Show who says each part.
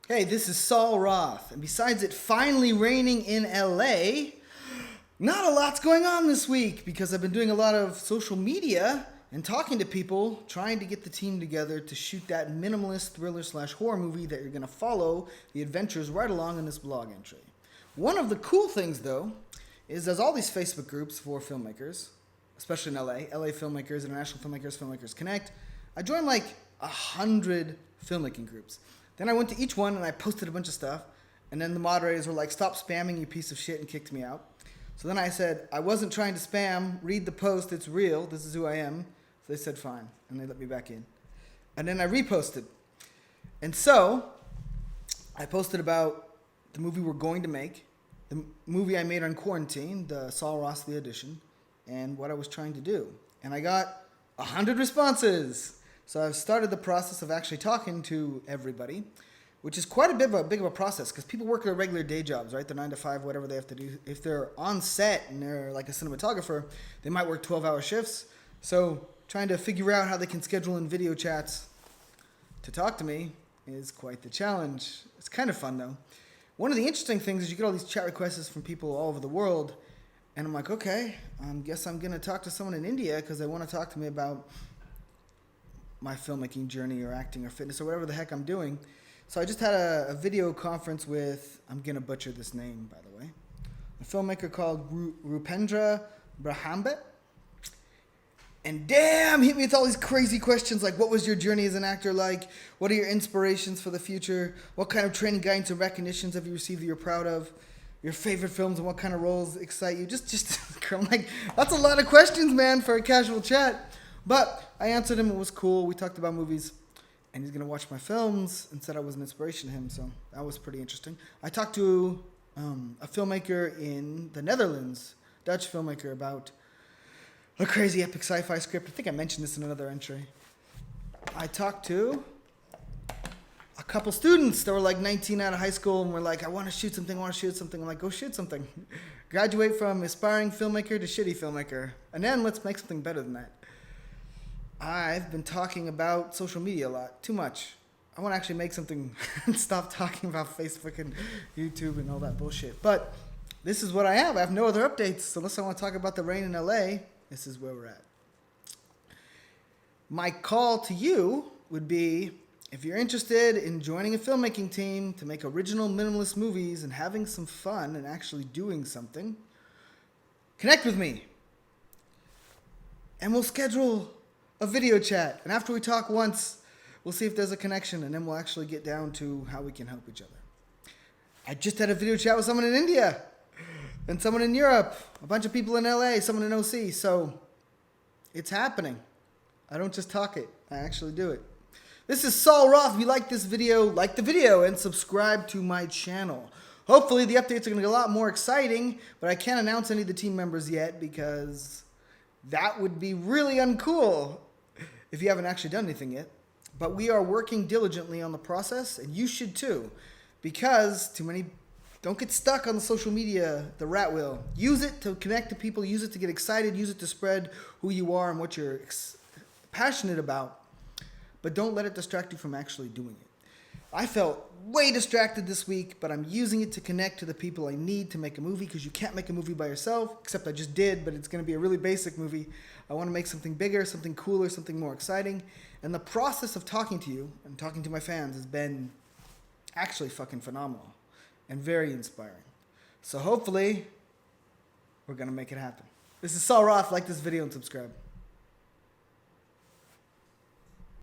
Speaker 1: Hey, this is Saul Roth, and besides it finally raining in LA, not a lot's going on this week because I've been doing a lot of social media and talking to people, trying to get the team together to shoot that minimalist thriller slash horror movie that you're going to follow the adventures right along in this blog entry. One of the cool things, though, is there's all these Facebook groups for filmmakers, especially in LA Filmmakers, International Filmmakers, Filmmakers Connect. I joined like 100 filmmaking groups. Then I went to each one and I posted a bunch of stuff. And then the moderators were like, stop spamming, you piece of shit, and kicked me out. So then I said, I wasn't trying to spam. Read the post. It's real. This is who I am. So they said, fine. And they let me back in. And then I reposted. And so I posted about the movie we're going to make, the movie I made on quarantine, the Saul Rossley edition, and what I was trying to do. And I got 100 responses. So I've started the process of actually talking to everybody, which is quite a big of a process because people work their regular day jobs, right? They're 9 to 5, whatever they have to do. If they're on set and they're like a cinematographer, they might work 12-hour shifts. So trying to figure out how they can schedule in video chats to talk to me is quite the challenge. It's kind of fun, though. One of the interesting things is you get all these chat requests from people all over the world, and I'm like, okay, I guess I'm going to talk to someone in India because they want to talk to me about my filmmaking journey or acting or fitness or whatever the heck I'm doing. So I just had a video conference with, I'm going to butcher this name, by the way, a filmmaker called Rupendra Brahambet. And damn, hit me with all these crazy questions like, what was your journey as an actor like? What are your inspirations for the future? What kind of training, guidance, and recognitions have you received that you're proud of? Your favorite films and what kind of roles excite you? Just I'm like, that's a lot of questions, man, for a casual chat. But I answered him. It was cool. We talked about movies. And he's going to watch my films and said I was an inspiration to him. So that was pretty interesting. I talked to a filmmaker in the Netherlands, Dutch filmmaker, about a crazy epic sci-fi script. I think I mentioned this in another entry. I talked to a couple students that were like 19 out of high school and were like, I want to shoot something, I'm like, go shoot something. Graduate from aspiring filmmaker to shitty filmmaker. And then let's make something better than that. I've been talking about social media a lot, too much. I want to actually make something and stop talking about Facebook and YouTube and all that bullshit. But this is what I have. I have no other updates. So unless I want to talk about the rain in LA, this is where we're at. My call to you would be, if you're interested in joining a filmmaking team to make original minimalist movies and having some fun and actually doing something, connect with me. And we'll schedule a video chat. And after we talk once, we'll see if there's a connection, and then we'll actually get down to how we can help each other. I just had a video chat with someone in India and someone in Europe, a bunch of people in LA, someone in OC. So it's happening. I don't just talk it. I actually do it. This is Saul Roth. If you like this video, like the video and subscribe to my channel. Hopefully the updates are going to get a lot more exciting, but I can't announce any of the team members yet because that would be really uncool if you haven't actually done anything yet. But we are working diligently on the process, and you should too, because too many don't get stuck on the social media, the rat wheel. Use it to connect to people, use it to get excited, use it to spread who you are and what you're passionate about, but don't let it distract you from actually doing it. I felt way distracted this week, but I'm using it to connect to the people I need to make a movie, because you can't make a movie by yourself, except I just did, but it's going to be a really basic movie. I want to make something bigger, something cooler, something more exciting. And the process of talking to you and talking to my fans has been actually fucking phenomenal and very inspiring. So hopefully we're going to make it happen. This is Saul Roth. Like this video and subscribe.